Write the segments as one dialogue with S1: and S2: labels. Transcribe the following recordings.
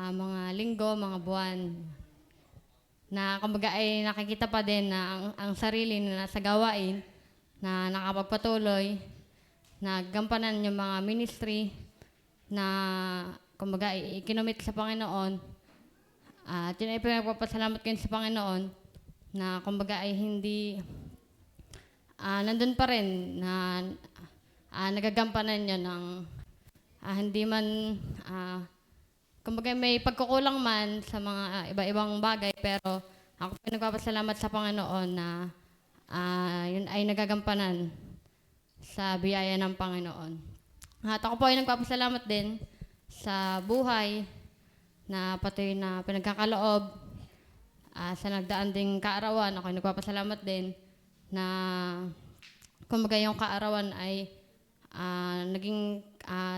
S1: mga linggo, mga buwan, na kumbaga ay nakikita pa din na ang sarili na nasa gawain, na nakapagpatuloy, na gampanan yung mga ministry, na kumbaga ikinomit sa Panginoon. At yun ay pinagpapasalamat ko sa Panginoon na kumbaga ay hindi nandun pa rin na nagagampanan yun ng hindi man kumbaga may pagkukulang man sa mga iba-ibang bagay, pero ako pinagpapasalamat sa Panginoon na yun ay nagagampanan sa biyaya ng Panginoon. At ako po ay nagpapasalamat din sa buhay na patuloy na pinagkakaloob sa nagdaan ding kaarawan. Ako ay nagpapasalamat din na kumbaga yung kaarawan ay naging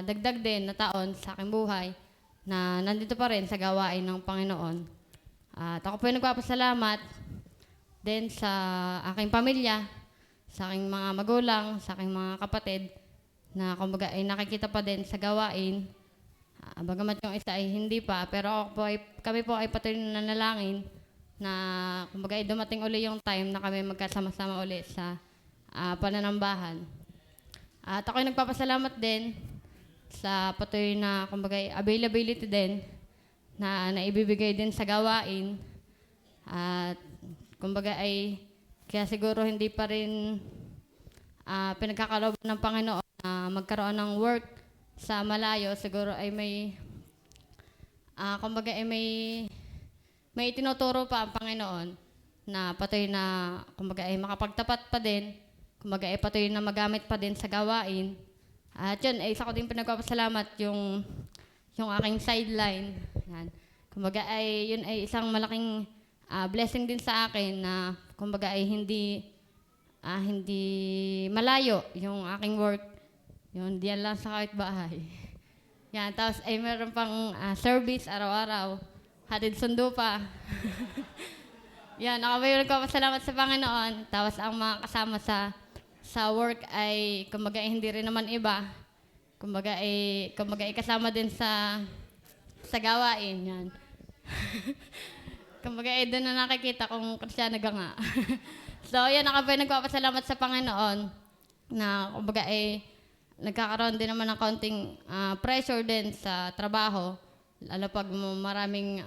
S1: dagdag din na taon sa aking buhay na nandito pa rin sa gawain ng Panginoon. At ako po ay nagpapasalamat din sa aking pamilya, sa aking mga magulang, sa aking mga kapatid na kumbaga ay nakikita pa din sa gawain. Bagamat yung isa ay hindi pa, pero kami po ay patuloy na nanalangin na kumbaga ay dumating uli yung time na kami magkasama-sama uli sa pananambahan. At ako ay nagpapasalamat din sa patuloy na kumbaga availability din na naibibigay din sa gawain. At kumbaga ay kaya siguro hindi pa rin pinagkakaloob ng Panginoon na magkaroon ng work sa malayo. Siguro ay may kumbaga ay may itinuturo pa ang Panginoon na patuloy na kumbaga ay makapagtapat pa din, kumbaga ay patuloy na magamit pa din sa gawain. At yun, isa ko din pinagpapasalamat yung aking sideline. Yan. Kumbaga ay yun ay isang malaking blessing din sa akin na kumbaga ay hindi malayo yung aking work. Yun, diyan lang sa kahit bahay. Yan, tapos ay meron pang service araw-araw. Hatid sundo pa. Yan, ako may nagpapasalamat sa Panginoon. Tapos ang mga kasama sa work ay kumbaga ay hindi rin naman iba. Kumbaga ay kasama din sa gawain. Yan. Kumbaga ay doon na nakikita kung Kristiyano ka nga. So yan, ako may nagpapasalamat sa Panginoon na kumbaga ay nagkakaroon din naman ng kaunting pressure din sa trabaho, lalo pag maraming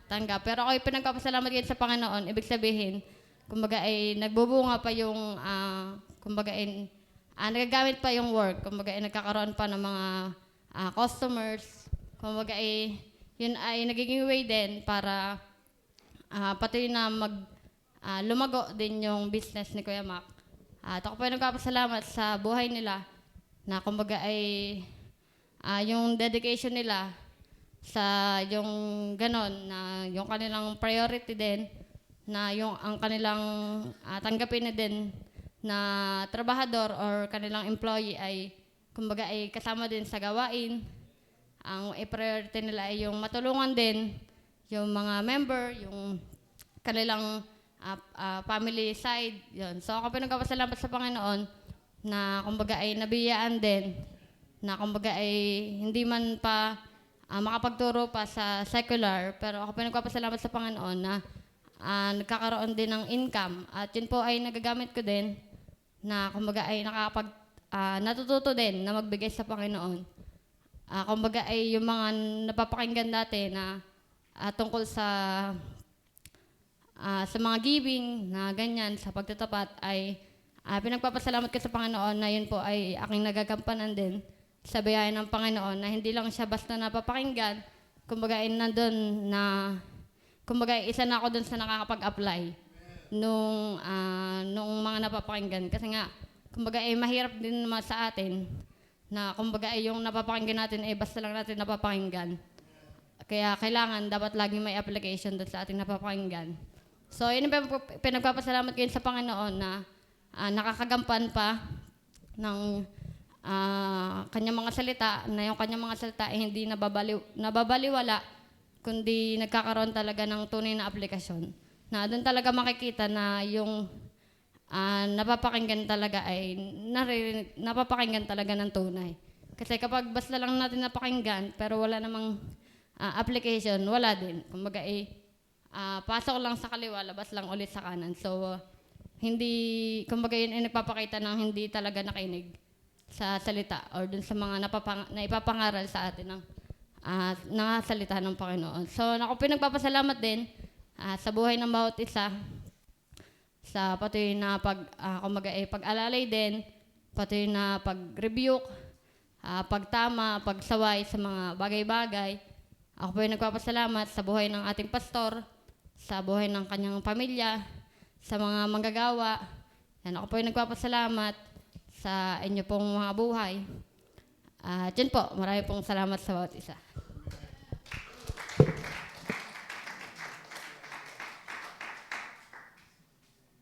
S1: tanggap. Pero ako ay pinagpapasalamat din sa Panginoon. Ibig sabihin, kumbaga ay nagbubunga pa yung, kumbaga ay nagagamit pa yung work. Kumbaga ay nagkakaroon pa ng mga customers. Kumbaga ay yun ay nagiging way din para patuloy na lumago din yung business ni Kuya Mac. At ako po ay nagpapasalamat sa buhay nila na kumbaga ay yung dedication nila sa yung ganon na yung kanilang priority din na yung ang kanilang tanggapin na din na trabahador or kanilang employee ay kumbaga ay kasama din sa gawain. Ang priority nila ay yung matulungan din yung mga member, yung kanilang family side. Yun. So ako pinagpapasalamat sa Panginoon na kumbaga ay nabiyaan din, na kumbaga ay hindi man pa makapagturo pa sa secular, pero ako pinagpapasalamat sa Panginoon na nagkakaroon din ng income. At yun po ay nagagamit ko din na kumbaga ay natututo din na magbigay sa Panginoon. Kumbaga ay yung mga napapakinggan dati na tungkol sa mga giving na ganyan, sa pagtatapat ay pinagpapasalamat ko sa Panginoon na yun po ay aking nagagampanan din sa biyaya ng Panginoon na hindi lang siya basta napapakinggan, kumbaga ay nandun na, kumbaga isa na ako dun sa nakakapag-apply nung mga napapakinggan. Kasi nga, kumbaga ay mahirap din naman sa atin na kumbaga ay yung napapakinggan natin ay basta lang natin napapakinggan. Kaya kailangan dapat lagi may application dun sa ating napapakinggan. So yun yung pinagpapasalamat ko sa Panginoon na nakakagampan pa ng kanyang mga salita, na yung kanyang mga salita ay hindi nababaliwala, kundi nagkakaroon talaga ng tunay na aplikasyon. Na doon talaga makikita na yung napapakinggan talaga ay napapakinggan talaga ng tunay. Kasi kapag basta lang natin napakinggan, pero wala namang application, wala din. Kumbaga pasok lang sa kaliwa, labas lang ulit sa kanan. So, hindi, kumbaga yun ay nagpapakita ng hindi talaga nakinig sa salita or dun sa mga naipapangaral sa atin ng salita ng Panginoon. So, ako pinagpapasalamat din sa buhay ng bawat isa, sa patuloy na pag-alalay din, patuloy na pag-rebuke, pagtama, pagsaway sa mga bagay-bagay. Ako po ay nagpapasalamat sa buhay ng ating pastor, sa buhay ng kanyang pamilya, sa mga manggagawa. Yan, ako po ay nagpapasalamat sa inyo pong mga buhay. At yun po, marami pong salamat sa bawat isa.